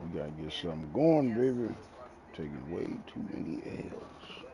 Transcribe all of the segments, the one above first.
We gotta get something going, baby. Taking way too many L's.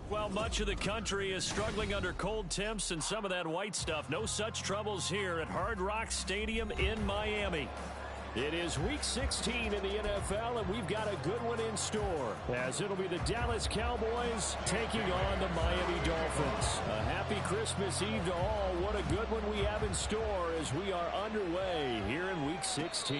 Well, much of the country is struggling under cold temps and some of that white stuff. No such troubles here at Hard Rock Stadium in Miami. It is Week 16 in the NFL, and we've got a good one in store, as it'll be the Dallas Cowboys taking on the Miami Dolphins. A happy Christmas Eve to all. What a good one we have in store as we are underway here in Week 16.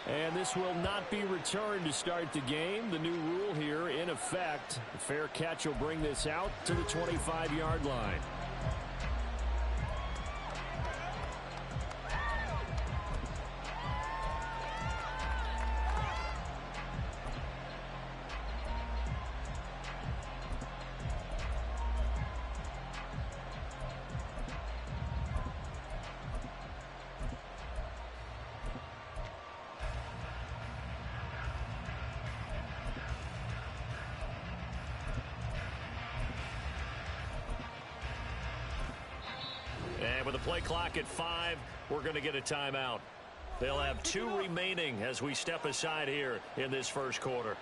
And this will not be returned to start the game. The new rule here in effect. The fair catch will bring this out to the 25-yard line. And with the play clock at 5, we're going to get a timeout. They'll have 2 remaining as we step aside here in this first quarter.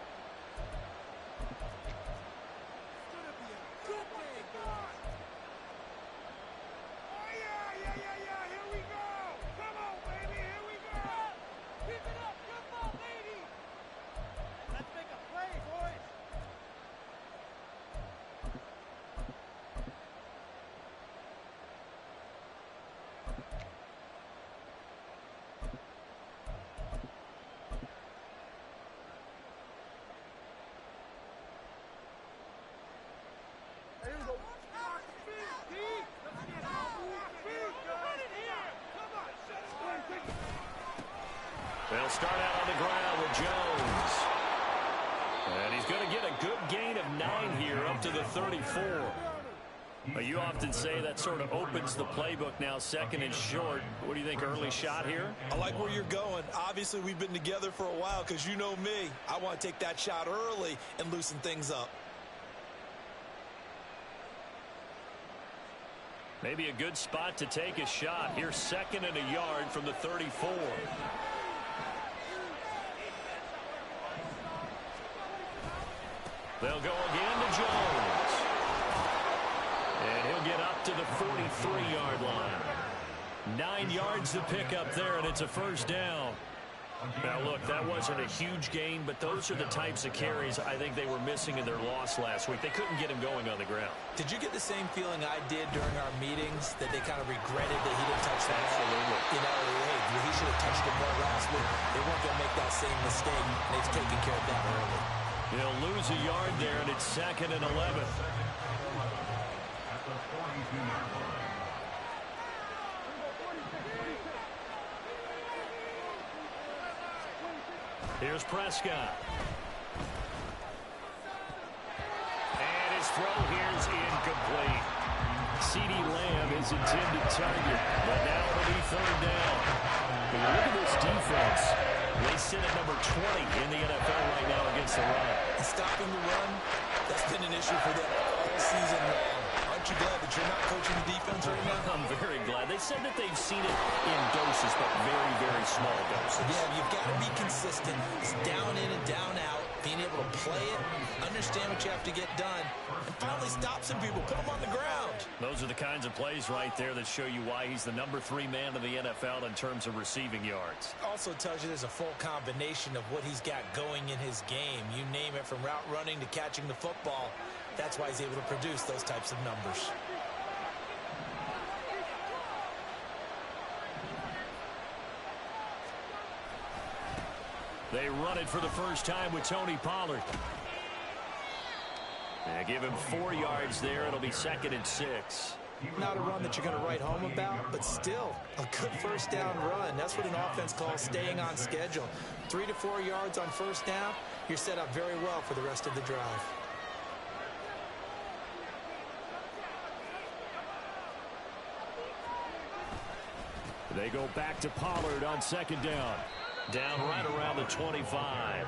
They'll start out on the ground with Jones. And he's going to get a good gain of 9 here up to the 34. You often say that sort of opens the playbook now, 2nd and short. What do you think, early shot here? I like where you're going. Obviously, we've been together for a while because you know me. I want to take that shot early and loosen things up. Maybe a good spot to take a shot. Here's 2nd and a yard from the 34. They'll go again to Jones. And he'll get up to the 43-yard line. 9 yards to pick up there, and it's a first down. Now, look, that wasn't a huge gain, but those are the types of carries I think they were missing in their loss last week. They couldn't get him going on the ground. Did you get the same feeling I did during our meetings, that they kind of regretted that he didn't touch that? Absolutely. You know, hey, he should have touched it more last week. They weren't going to make that same mistake, and they've taken care of that early. He'll lose a yard there, and it's 2nd and 11. Here's Prescott. And his throw here is incomplete. CeeDee Lamb is intended target, but now it'll be 3rd down. But look at this defense. They sit at number 20 in the NFL right now against the run. Stopping the run, that's been an issue for them all season long. Aren't you glad that you're not coaching the defense right now? I'm very glad. They said that they've seen it in doses, but very, very small doses. Yeah, you've got to be consistent. It's down in and down out. Being able to play it, understand what you have to get done, and finally stop some people, put them on the ground. Those are the kinds of plays right there that show you why he's the number 3 man in the NFL in terms of receiving yards. Also tells you there's a full combination of what he's got going in his game. You name it, from route running to catching the football. That's why he's able to produce those types of numbers. They run it for the first time with Tony Pollard. They give him 4 yards there. It'll be 2nd and 6. Not a run that you're going to write home about, but still a good first down run. That's what an offense calls staying on schedule. 3 to 4 yards on first down, you're set up very well for the rest of the drive. They go back to Pollard on 2nd down. Down right around the 25.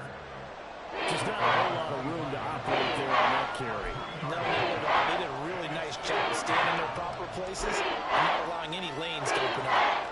Just not a whole lot of room to operate there on that carry. No, they did a really nice job staying in their proper places and not allowing any lanes to open up.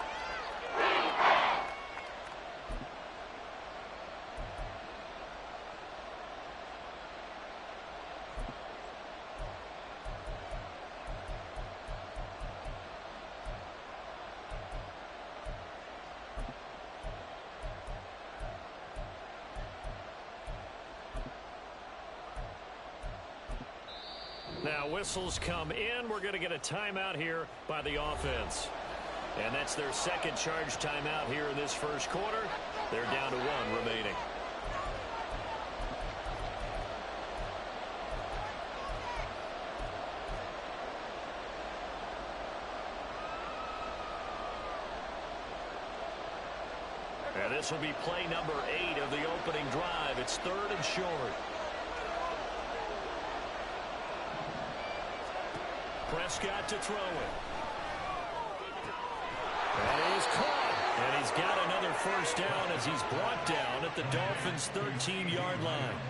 Now whistles come in. We're going to get a timeout here by the offense. And that's their second charge timeout here in this first quarter. They're down to 1 remaining. And this will be play number 8 of the opening drive. It's 3rd and short. Prescott to throw it. And he's caught. And he's got another first down as he's brought down at the Dolphins' 13-yard line.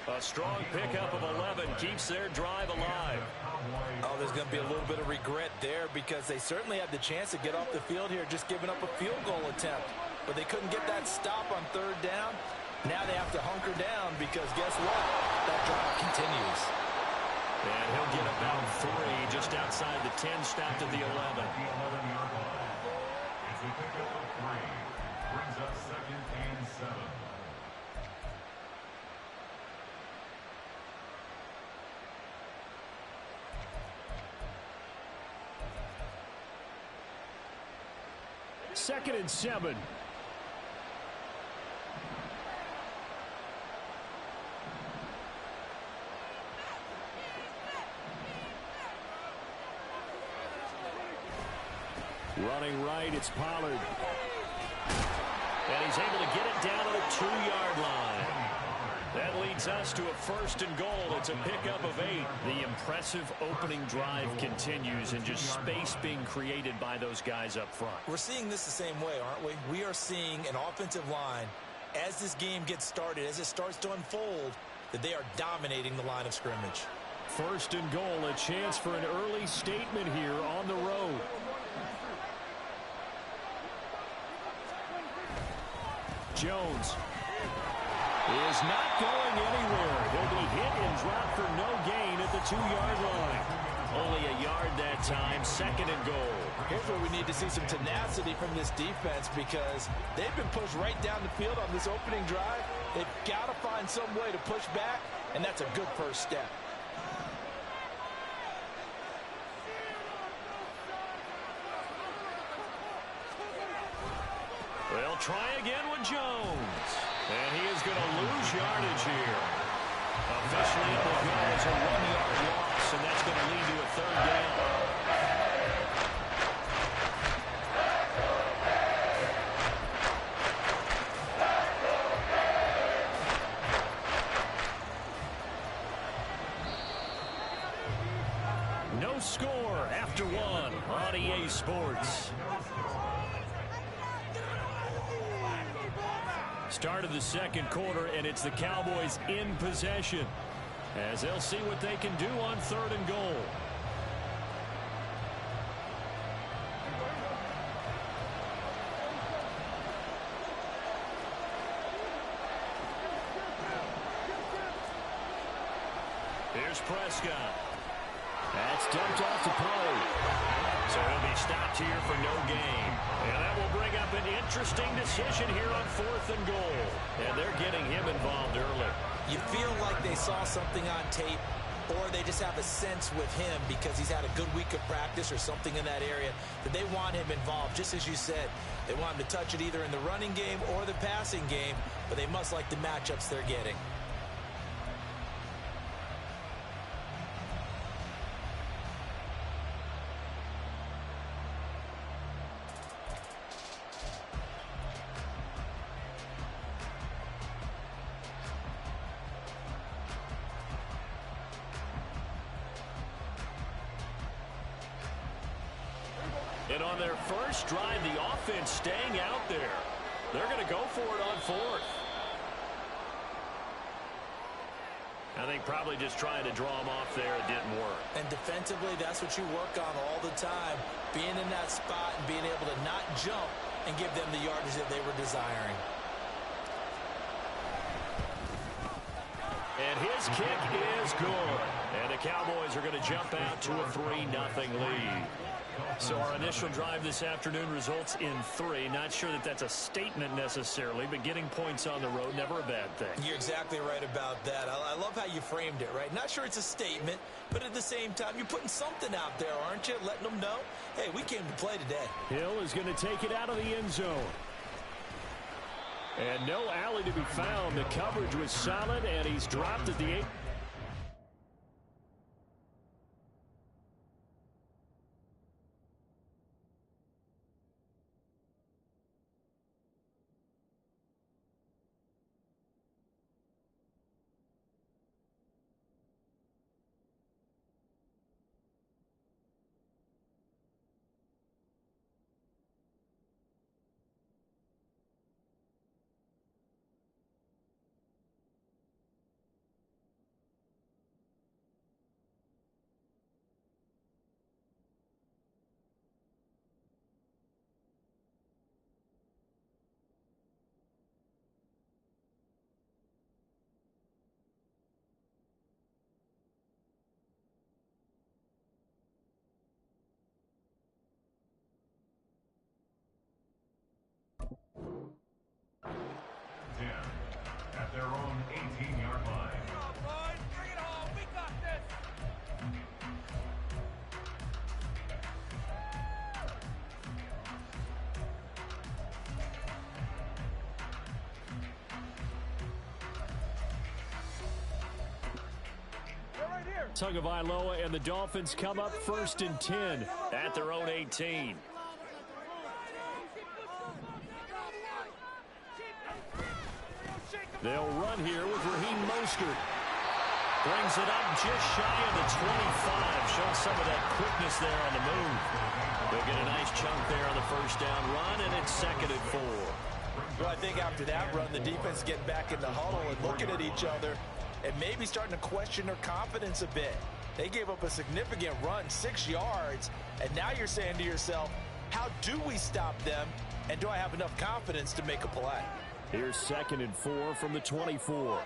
A strong pickup of 11 keeps their drive alive. Oh, there's going to be a little bit of regret there because they certainly had the chance to get off the field here, just giving up a field goal attempt. But they couldn't get that stop on 3rd down. Now they have to hunker down because guess what? That drive continues. And he'll get about 3 just outside the 10, stopped at the 11. As we pick up a 3, brings up 2nd and 7. Second and 7. Running right, it's Pollard. And he's able to get it down to the 2-yard line. That leads us to a 1st and goal. It's a pickup of 8. The impressive opening drive continues and just space being created by those guys up front. We're seeing this the same way, aren't we? We are seeing an offensive line, as this game gets started, as it starts to unfold, that they are dominating the line of scrimmage. 1st and goal, a chance for an early statement here on the road. Jones is not going anywhere. He'll be hit and dropped for no gain at the 2-yard line. Only a yard that time, 2nd and goal. Here's where we need to see some tenacity from this defense because they've been pushed right down the field on this opening drive. They've got to find some way to push back, and that's a good first step. They'll try again with Jones. And he is going to lose yardage here. Officially, it will go as a 1-yard loss, and that's going to lead to a 3rd down. No score after 1 on EA Sports. Start of the 2nd quarter, and it's the Cowboys in possession as they'll see what they can do on 3rd and goal. Here's Prescott. That's dumped off to Pollard. So he'll be stopped here for no gain. And that will bring up an interesting decision here on 4th and goal. And they're getting him involved early. You feel like they saw something on tape, or they just have a sense with him because he's had a good week of practice or something in that area that they want him involved. Just as you said, they want him to touch it either in the running game or the passing game, but they must like the matchups they're getting. And on their first drive, the offense staying out there. They're going to go for it on 4th. I think probably just trying to draw them off there. It didn't work. And defensively, that's what you work on all the time. Being in that spot and being able to not jump and give them the yardage that they were desiring. And his kick is good. And the Cowboys are going to jump out to a 3-0 lead. So our initial drive this afternoon results in 3. Not sure that that's a statement necessarily, but getting points on the road, never a bad thing. You're exactly right about that. I love how you framed it, right? Not sure it's a statement, but at the same time, you're putting something out there, aren't you? Letting them know, hey, we came to play today. Hill is going to take it out of the end zone. And no alley to be found. The coverage was solid, and he's dropped at the 8. At their own 18-yard line. Come on, boys. Bring it home. We got this. They're right here. Tagovailoa and the Dolphins come up 1st and 10 at their own 18. They'll run here with Raheem Mostert. Brings it up just shy of the 25. Showing some of that quickness there on the move. They'll get a nice chunk there on the first down run, and it's 2nd and 4. Well, I think after that run, the defense getting back in the huddle and looking at each other and maybe starting to question their confidence a bit. They gave up a significant run, 6 yards, and now you're saying to yourself, how do we stop them, and do I have enough confidence to make a play? Here's 2nd and 4 from the 24.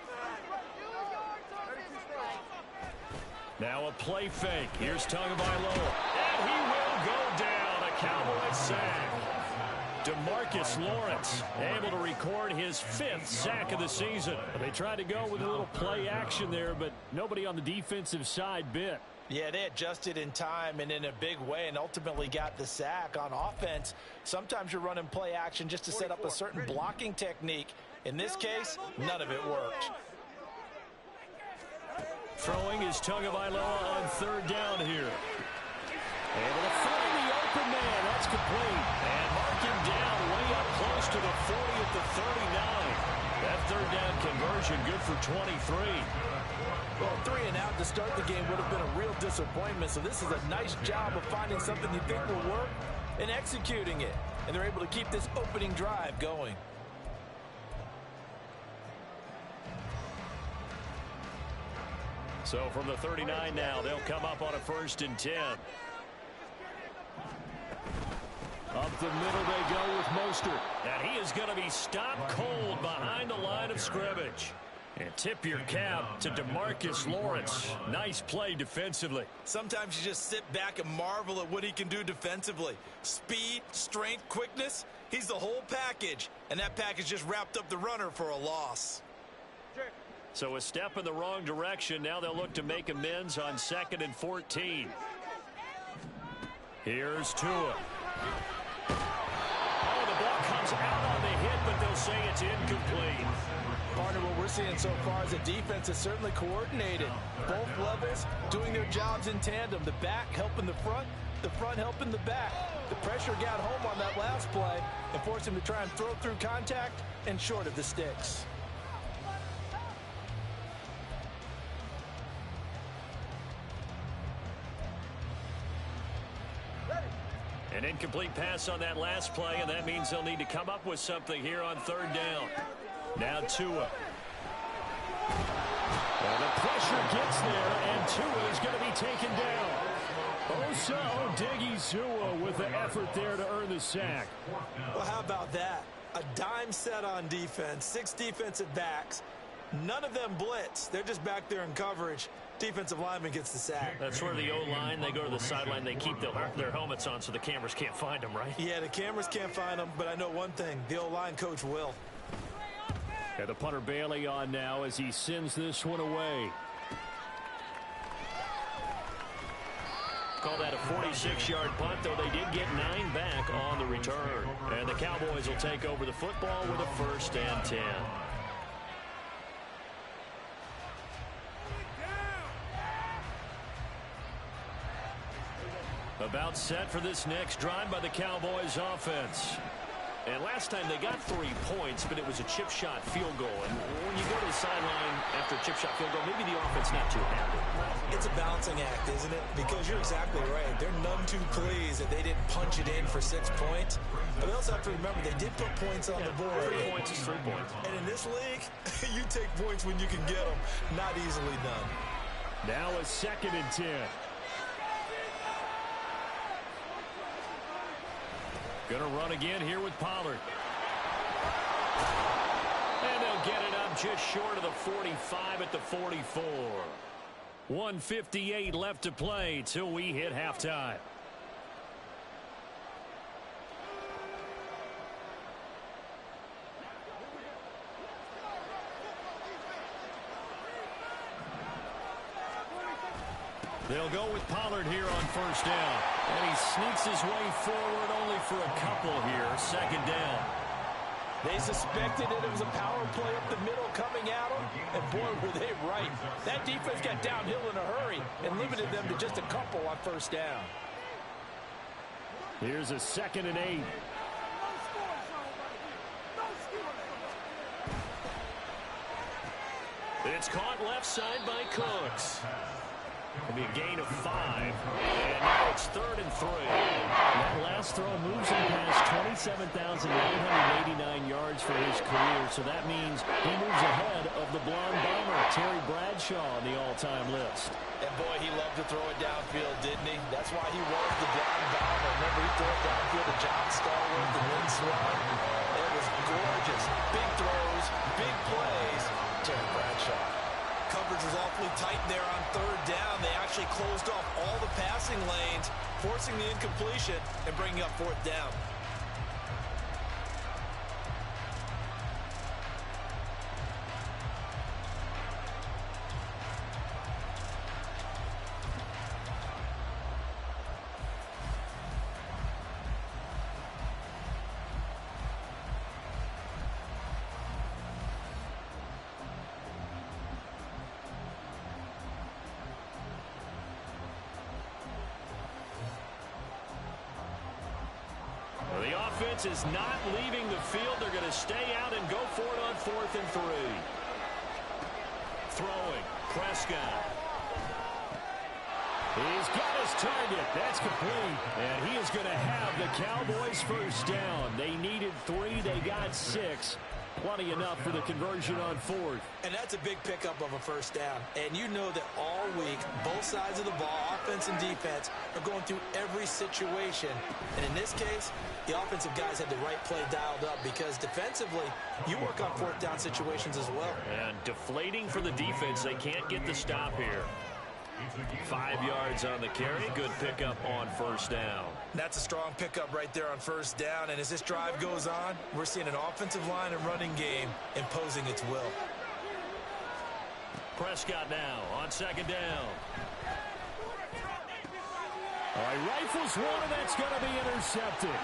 Now a play fake. Here's Tagovailoa. And he will go down. A Cowboys sack. DeMarcus Lawrence able to record his 5th sack of the season. They tried to go with a little play action there, but nobody on the defensive side bit. Yeah, they adjusted in time and in a big way and ultimately got the sack. On offense, sometimes you're running play action just to set up a certain blocking technique. In this case, none of it worked. Throwing is Tagovailoa on 3rd down here. Able to find the open man. That's complete. And mark him down way up close to the 40 at the 39. That 3rd down conversion good for 23. Well, 3 and out to start the game would have been a real disappointment. So this is a nice job of finding something you think will work and executing it. And they're able to keep this opening drive going. So from the 39 now, they'll come up on a 1st and 10. Up the middle they go with Mostert. And he is going to be stopped cold behind the line of scrimmage. And tip your cap to DeMarcus Lawrence. Nice play defensively. Sometimes you just sit back and marvel at what he can do defensively. Speed, strength, quickness. He's the whole package. And that package just wrapped up the runner for a loss. So a step in the wrong direction. Now they'll look to make amends on 2nd and 14. Here's Tua. Oh, the ball comes out on the hit, but they'll say it's incomplete. Partner, what we're seeing so far is the defense is certainly coordinated. Both levels doing their jobs in tandem. The back helping the front helping the back. The pressure got home on that last play and forced him to try and throw through contact and short of the sticks. An incomplete pass on that last play, and that means they'll need to come up with something here on 3rd down. Now Tua. Well, the pressure gets there, and Tua is going to be taken down. Osa Odighizuwa with the effort there to earn the sack. Well, how about that? A dime set on defense, 6 defensive backs. None of them blitz. They're just back there in coverage. Defensive lineman gets the sack. That's where the O-line, they go to the sideline, they keep their helmets on so the cameras can't find them, right? Yeah, the cameras can't find them, but I know one thing. The O-line coach will. And the punter Bailey on now as he sends this one away. Call that a 46-yard punt, though they did get 9 back on the return. And the Cowboys will take over the football with a 1st and 10. About set for this next drive by the Cowboys offense. And last time they got 3 points, but it was a chip shot field goal. And when you go to the sideline after a chip shot field goal, maybe the offense not too happy. It's a balancing act, isn't it? Because you're exactly right. They're none too pleased that they didn't punch it in for 6 points. But they also have to remember they did put points on the board. 3 points is 3 points. And in this league, you take points when you can get them. Not easily done. Now a 2nd and 10. Going to run again here with Pollard. And they'll get it up just short of the 45 at the 44. 1:58 left to play till we hit halftime. They'll go with Pollard here on 1st down. And he sneaks his way forward only for a couple here. 2nd down. They suspected it was a power play up the middle coming at them. And boy, were they right. That defense got downhill in a hurry and limited them to just a couple on 1st down. Here's a 2nd and 8. It's caught left side by Cooks. It'll be a gain of 5. And now it's 3rd and 3. That last throw moves him past 27,989 yards for his career. So that means he moves ahead of the blonde bomber, Terry Bradshaw, on the all-time list. And boy, he loved to throw it downfield, didn't he? That's why he was the blonde bomber. Remember, he threw it downfield to John Stallworth, the wind swung. It was gorgeous. Big throws, big plays. Terry Bradshaw. Coverage was awfully tight there on 3rd down. They actually closed off all the passing lanes, forcing the incompletion and bringing up 4th down. The offense is not leaving the field. They're going to stay out and go for it on 4th and 3. Throwing. Prescott. He's got his target. That's complete. And he is going to have the Cowboys 1st down. They needed 3. They got 6. Plenty enough for the conversion on 4th. And that's a big pickup of a 1st down. And you know that all week, both sides of the ball, offense and defense, are going through every situation. And in this case, the offensive guys had the right play dialed up because defensively, you work on 4th down situations as well. And deflating for the defense. They can't get the stop here. 5 yards on the carry. Good pickup on 1st down. That's a strong pickup right there on 1st down. And as this drive goes on, we're seeing an offensive line and running game imposing its will. Prescott now on 2nd down. All right, rifles one, and that's going to be intercepted.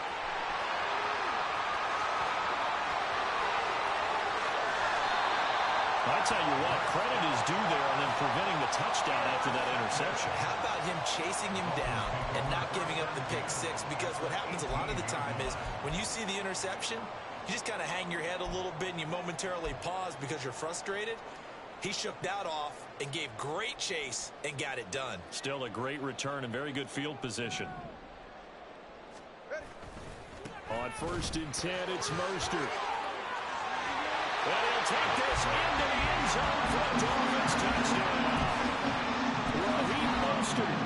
I tell you what, credit is due there on them preventing the touchdown after that interception. How about him chasing him down and not giving up the pick 6? Because what happens a lot of the time is when you see the interception, you just kind of hang your head a little bit and you momentarily pause because you're frustrated. He shook that off and gave great chase and got it done. Still a great return and very good field position. On 1st and 10, it's Mostert. And he'll take this into the end zone for a Dolphins touchdown. Raheem Mostert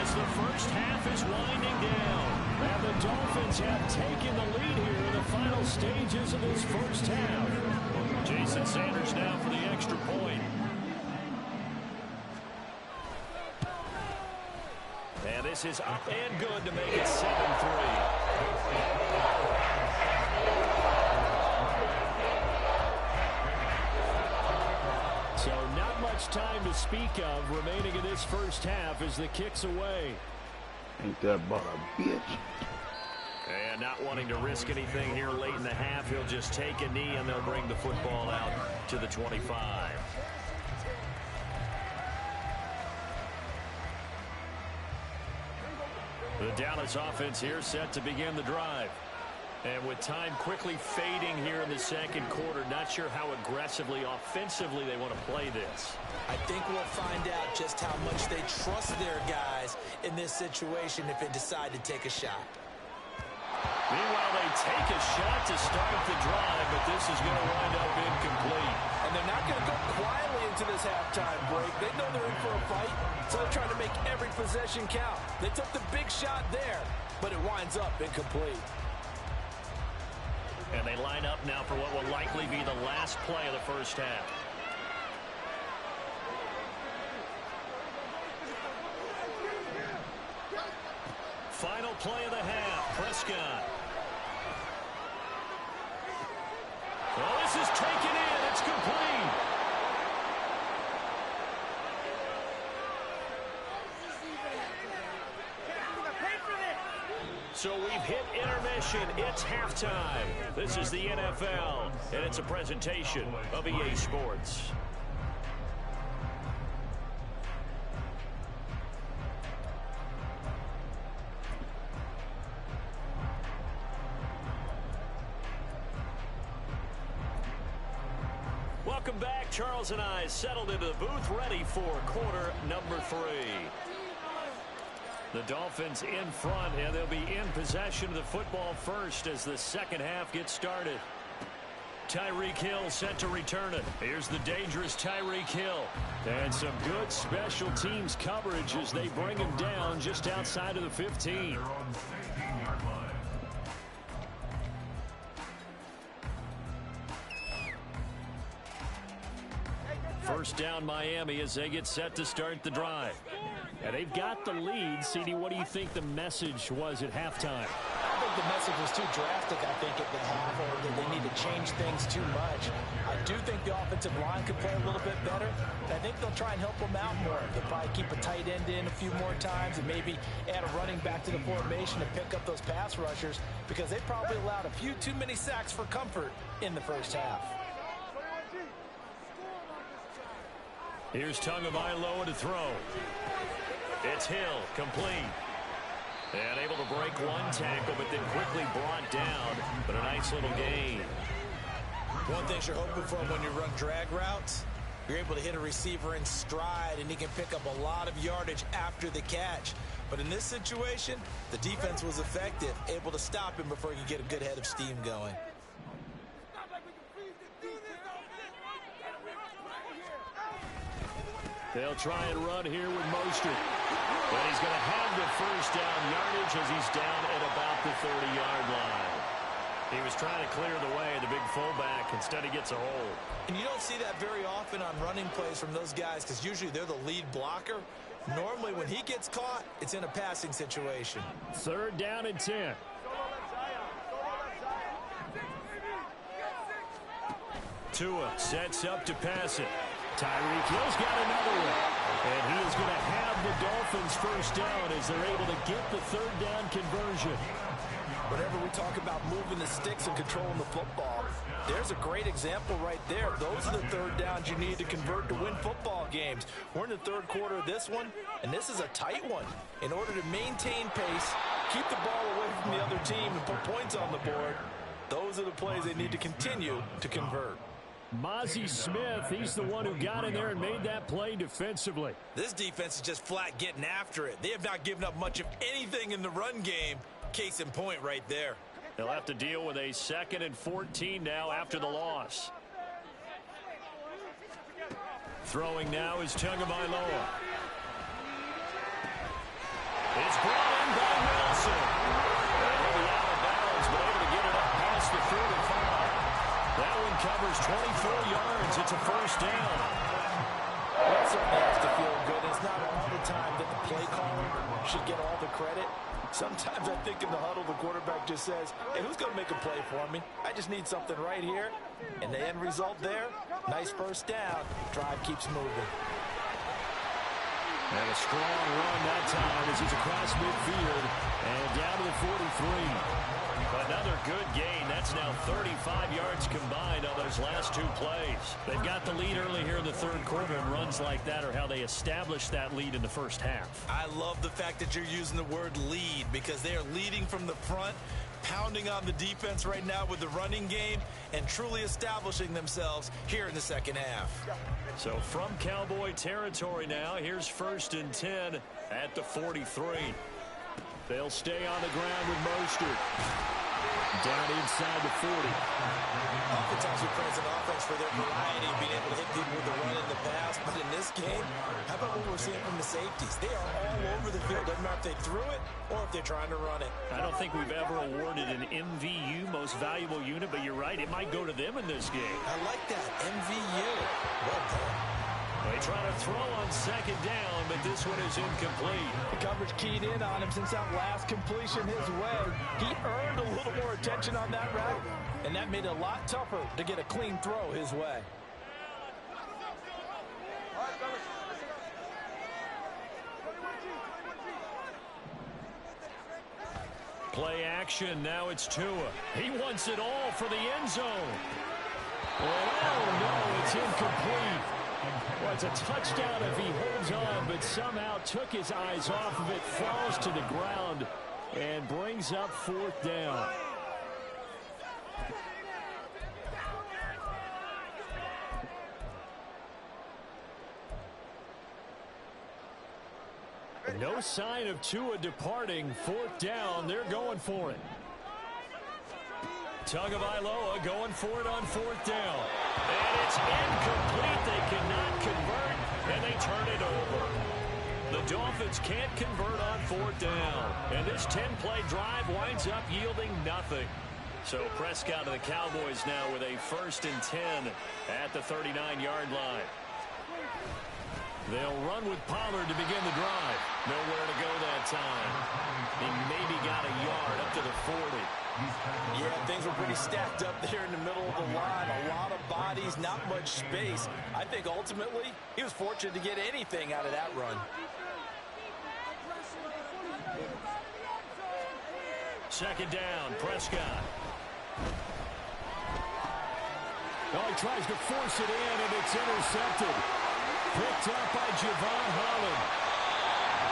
as the 1st half is winding down. And the Dolphins have taken the lead here in the final stages of this 1st half. Jason Sanders now for the extra point. And this is up and good to make it 7-3. So not much time to speak of remaining in this first half as the kick's away. Ain't that about a bitch? And not wanting to risk anything here late in the half, he'll just take a knee and they'll bring the football out to the 25. The Dallas offense here set to begin the drive. And with time quickly fading here in the second quarter, not sure how aggressively, offensively they want to play this. I think we'll find out just how much they trust their guys in this situation if they decide to take a shot. Meanwhile, they take a shot to start the drive, but this is going to wind up incomplete. And they're not going to go quietly into this halftime break. They know they're in for a fight, so they're trying to make every possession count. They took the big shot there, but it winds up incomplete. And they line up now for what will likely be the last play of the first half. Final play of the half, Prescott. Well, this is taken in. It's complete. So we've hit intermission. It's halftime. This is the NFL, and it's a presentation of EA Sports. Welcome back. Charles and I settled into the booth, ready for quarter number 3. The Dolphins in front, and they'll be in possession of the football first as the second half gets started. Tyreek Hill set to return it. Here's the dangerous Tyreek Hill. And some good special teams coverage as they bring him down just outside of the 15. First down Miami as they get set to start the drive. And they've got the lead. CD, what do you think the message was at halftime? I don't think the message was too drastic, I think, at the half, or that they need to change things too much. I do think the offensive line could play a little bit better. I think they'll try and help them out more. They'll probably keep a tight end in a few more times and maybe add a running back to the formation to pick up those pass rushers because they probably allowed a few too many sacks for comfort in the first half. Here's Tagovailoa to throw. It's Hill, complete. And able to break one tackle, but then quickly brought down. But a nice little gain. One thing you're hoping for when you run drag routes, you're able to hit a receiver in stride, and he can pick up a lot of yardage after the catch. But in this situation, the defense was effective, able to stop him before he could get a good head of steam going. They'll try and run here with Mostert. But he's going to have the first down yardage as he's down at about the 30-yard line. He was trying to clear the way, the big fullback. Instead, he gets a hold. And you don't see that very often on running plays from those guys because usually they're the lead blocker. Normally, when he gets caught, it's in a passing situation. Third down and 10. Tua sets up to pass it. Tyreek Hill's got another one. And he is going to have the Dolphins first down as they're able to get the third down conversion. Whenever we talk about moving the sticks and controlling the football, there's a great example right there. Those are the third downs you need to convert to win football games. We're in the third quarter of this one, and this is a tight one. In order to maintain pace, keep the ball away from the other team, and put points on the board, those are the plays they need to continue to convert. Mozzie Smith, he's the one who got in there and made that play defensively. This defense is just flat getting after it. They have not given up much of anything in the run game. Case in point right there. They'll have to deal with a 2nd and 14 now after the loss. Throwing now is Tagovailoa. It's brought in by Wilson. And he'll be out of bounds, but able to get it up past the 35. That one covers 24 yards. It's a first down. That certainly has to feel good. It's not all the time that the play caller should get all the credit. Sometimes I think in the huddle, the quarterback just says, hey, who's going to make a play for me? I just need something right here. And the end result there, nice first down. Drive keeps moving. And a strong run that time as he's across midfield and down to the 43. Another good gain. That's now 35 yards combined on those last 2 plays. They've got the lead early here in the third quarter, and runs like that are how they establish that lead in the first half. I love the fact that you're using the word lead because they are leading from the front, pounding on the defense right now with the running game, and truly establishing themselves here in the second half. So from Cowboy territory now, here's 1st and 10 at the 43. They'll stay on the ground with Mostert. Down inside the 40. Oftentimes we praise an offense for their variety, being able to hit people with the run in the pass. But in this game, how about what we're seeing from the safeties? They are all over the field. Doesn't matter if they threw it or if they're trying to run it. I don't think we've ever awarded an MVU, most valuable unit, but you're right, it might go to them in this game. I like that, MVU. Well done. They try to throw on 2nd down, but this one is incomplete. The coverage keyed in on him since that last completion his way. He earned a little more attention on that route, and that made it a lot tougher to get a clean throw his way. Play action, now it's Tua. He wants it all for the end zone. Oh, no, it's incomplete. Well, it's a touchdown if he holds on, but somehow took his eyes off of it, falls to the ground, and brings up 4th down. No sign of Tua departing. 4th down, they're going for it. Tagovailoa going for it on 4th down. And it's incomplete. They cannot convert, and they turn it over. The Dolphins can't convert on 4th down. And this 10-play drive winds up yielding nothing. So Prescott of the Cowboys now with a 1st and 10 at the 39-yard line. They'll run with Pollard to begin the drive. Nowhere to go that time. He maybe got a yard up to the 40. Yeah, things were pretty stacked up there in the middle of the line. A lot of bodies, not much space. I think ultimately he was fortunate to get anything out of that run. 2nd down, Prescott. Oh, he tries to force it in, and it's intercepted. Picked up by Javon Holland.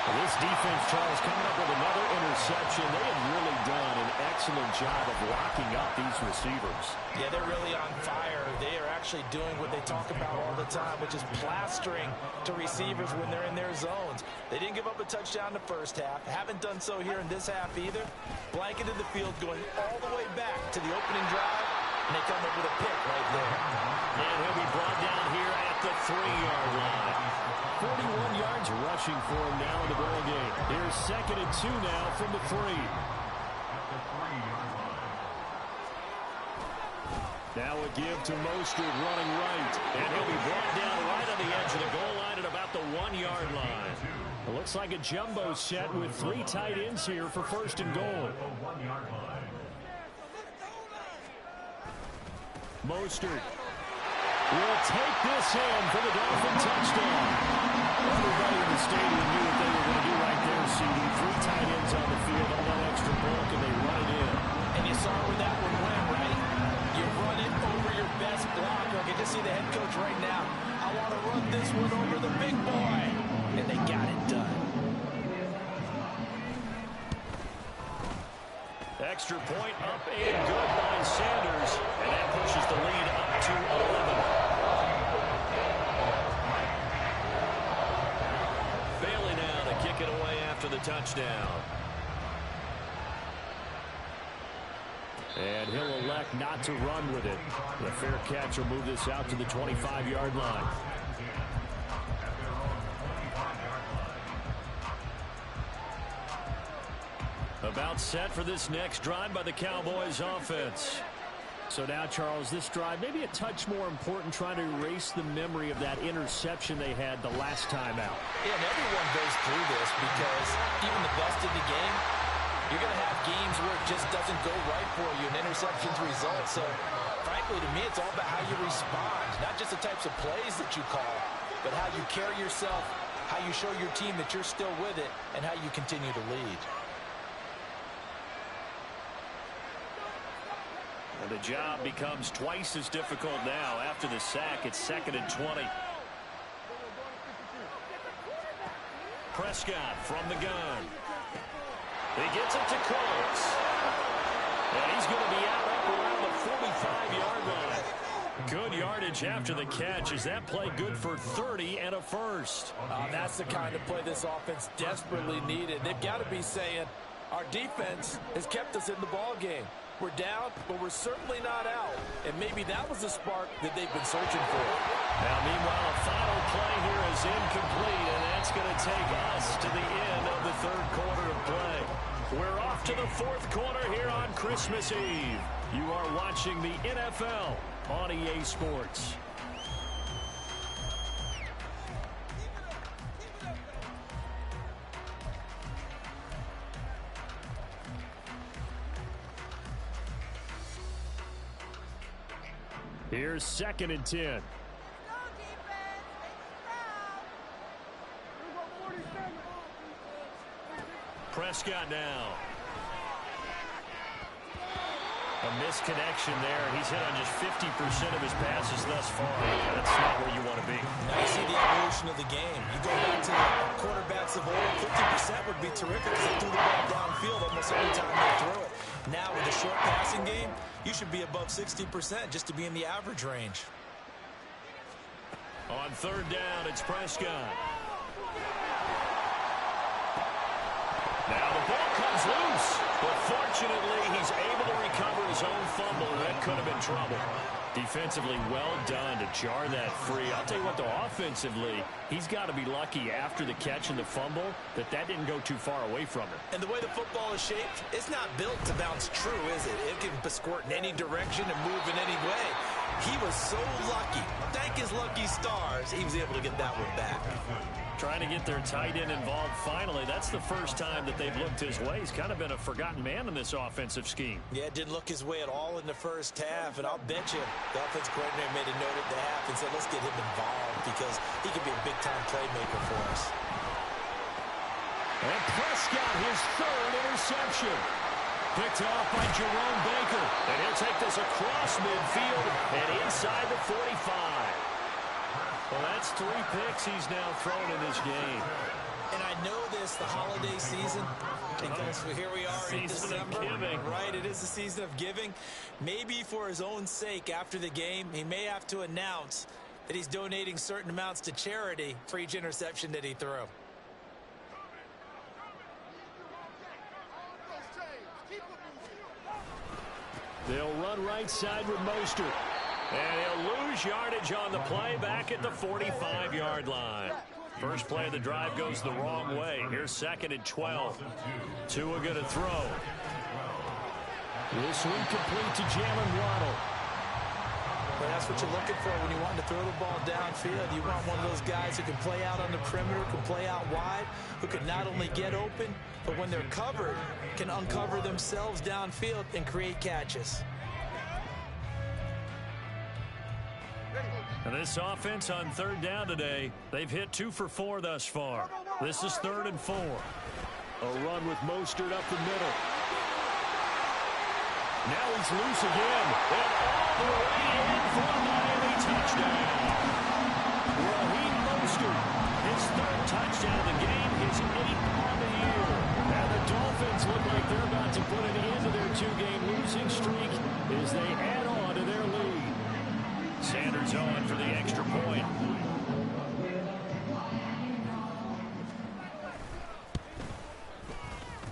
This defense, Charles, coming up with another interception. They have really done an excellent job of locking up these receivers. Yeah, they're really on fire. They are actually doing what they talk about all the time, which is plastering to receivers when they're in their zones. They didn't give up a touchdown in the first half. Haven't done so here in this half either. Blanketed the field going all the way back to the opening drive, and they come up with a pick right there. And he'll be brought down here at the 3-yard line. 41 yards rushing for him now in the ball game. Here's 2nd and 2 now from the 3. Now a give to Mostert running right. And he'll be brought down right on the edge of the goal line at about the 1-yard line. It looks like a jumbo set with 3 tight ends here for 1st and goal. Mostert will take this in for the Dolphin touchdown. Everybody in the stadium knew what they were going to do right there, CD. 3 tight ends on the field, all that extra bulk, and they run it in. And you saw where that one went, right? You run it over your best blocker. I can just see the head coach right now. I want to run this one over the big boy. And they got it done. Extra point up and good by Sanders. And that pushes the lead up to 11. Bailey now to kick it away after the touchdown. And he'll elect not to run with it. The fair catch will move this out to the 25-yard line. About set for this next drive by the Cowboys offense. So now, Charles, this drive maybe a touch more important, trying to erase the memory of that interception they had the last time out. Yeah, and everyone goes through this because even the best in the game, you're going to have games where it just doesn't go right for you and interceptions result. So, frankly, to me, it's all about how you respond, not just the types of plays that you call, but how you carry yourself, how you show your team that you're still with it, and how you continue to lead. And the job becomes twice as difficult now. After the sack, it's 2nd and 20. Prescott from the gun. He gets it to Close. And he's going to be out up around the 45-yard line. Good yardage after the catch. Is that play good for 30 and a first? That's the kind of play this offense desperately needed. They've got to be saying, our defense has kept us in the ball game. We're down, but we're certainly not out. And maybe that was the spark that they've been searching for. Now, meanwhile, a final play here is incomplete, and that's going to take us to the end of the third quarter of play. We're off to the fourth quarter here on Christmas Eve. You are watching the NFL on EA Sports. Here's 2nd and 10. Prescott now. A misconnection there. He's hit on just 50% of his passes thus far. That's not where you want to be. Now you see the evolution of the game. You go back to the quarterbacks of old, 50% would be terrific because they threw the ball downfield almost every time they threw it. Now with the short passing game, you should be above 60% just to be in the average range. On 3rd down, it's Prescott. Now the ball comes loose, but fortunately he's able to recover his own fumble, and that could have been trouble. Defensively, well done to jar that free. I'll tell you what, though, offensively, he's got to be lucky after the catch and the fumble that didn't go too far away from him. And the way the football is shaped, it's not built to bounce true, is it? It can squirt in any direction and move in any way. He was so lucky. Thank his lucky stars, he was able to get that one back. Trying to get their tight end involved finally. That's the first time that they've looked his way. He's kind of been a forgotten man in this offensive scheme. Yeah, it didn't look his way at all in the first half, and I'll bet you the offense coordinator made a note at the half and said, let's get him involved because he could be a big-time playmaker for us. And Prescott, his 3rd interception. Picked off by Jerome Baker. And he'll take this across midfield and inside the 45. Well, that's 3 picks he's now thrown in this game. And I know this, the holiday season, because here we are in December. Season of giving. Right, it is the season of giving. Maybe for his own sake after the game, he may have to announce that he's donating certain amounts to charity for each interception that he threw. They'll run right side with Mostert. And he'll lose yardage on the play back at the 45-yard line. First play of the drive goes the wrong way. Here's 2nd and 12. Tua going to throw. This one complete to Jalen Waddle. Well, that's what you're looking for when you want to throw the ball downfield. You want one of those guys who can play out on the perimeter, can play out wide, who can not only get open, but when they're covered, can uncover themselves downfield and create catches. And this offense on 3rd down today, they've hit 2 for 4 thus far. This is 3rd and 4. A run with Mostert up the middle. Now he's loose again. And all the way in for a Miami touchdown. Raheem Mostert, his 3rd touchdown of the game, his 8th on the year. And the Dolphins look like they're about to put an end to their 2-game losing streak as they add on to their lead. Sanders on for the extra point.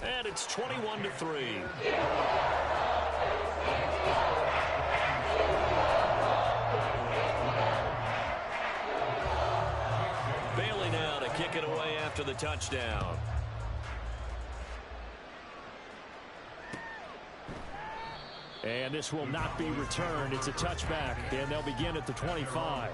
And it's 21-3. Bailey now to kick it away after the touchdown. And this will not be returned. It's a touchback, and they'll begin at the 25.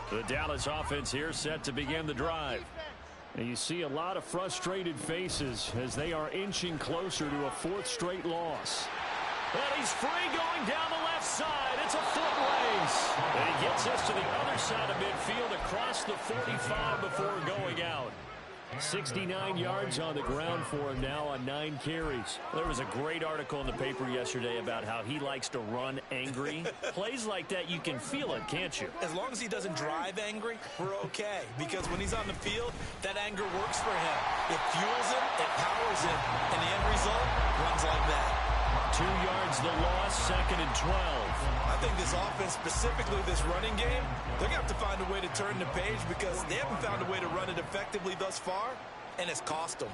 The Dallas offense here set to begin the drive. And you see a lot of frustrated faces as they are inching closer to a fourth straight loss. And he's free going down the left side. It's a foot race. And he gets us to the other side of midfield across the 45 before going out. 69 yards on the ground for him now on 9 carries. There was a great article in the paper yesterday about how he likes to run angry. Plays like that, you can feel it, can't you? As long as he doesn't drive angry, we're okay. Because when he's on the field, that anger works for him. It fuels him, it powers him, and the end result runs like that. 2 yards the loss, 2nd and 12. I think this offense, specifically this running game, they're going to have to find a way to turn the page because they haven't found a way to run it effectively thus far, and it's cost them.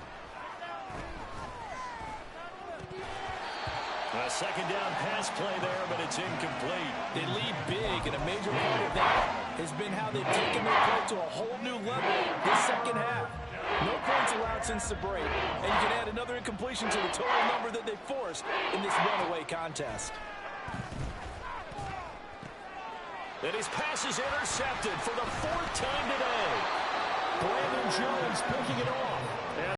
A second down pass play there, but it's incomplete. They lead big, and a major part of that has been how they've taken their play to a whole new level this second half. No points allowed since the break, and you can add another incompletion to the total number that they forced in this runaway contest. And his pass is intercepted for the 4th time today. Brandon Jones picking it off.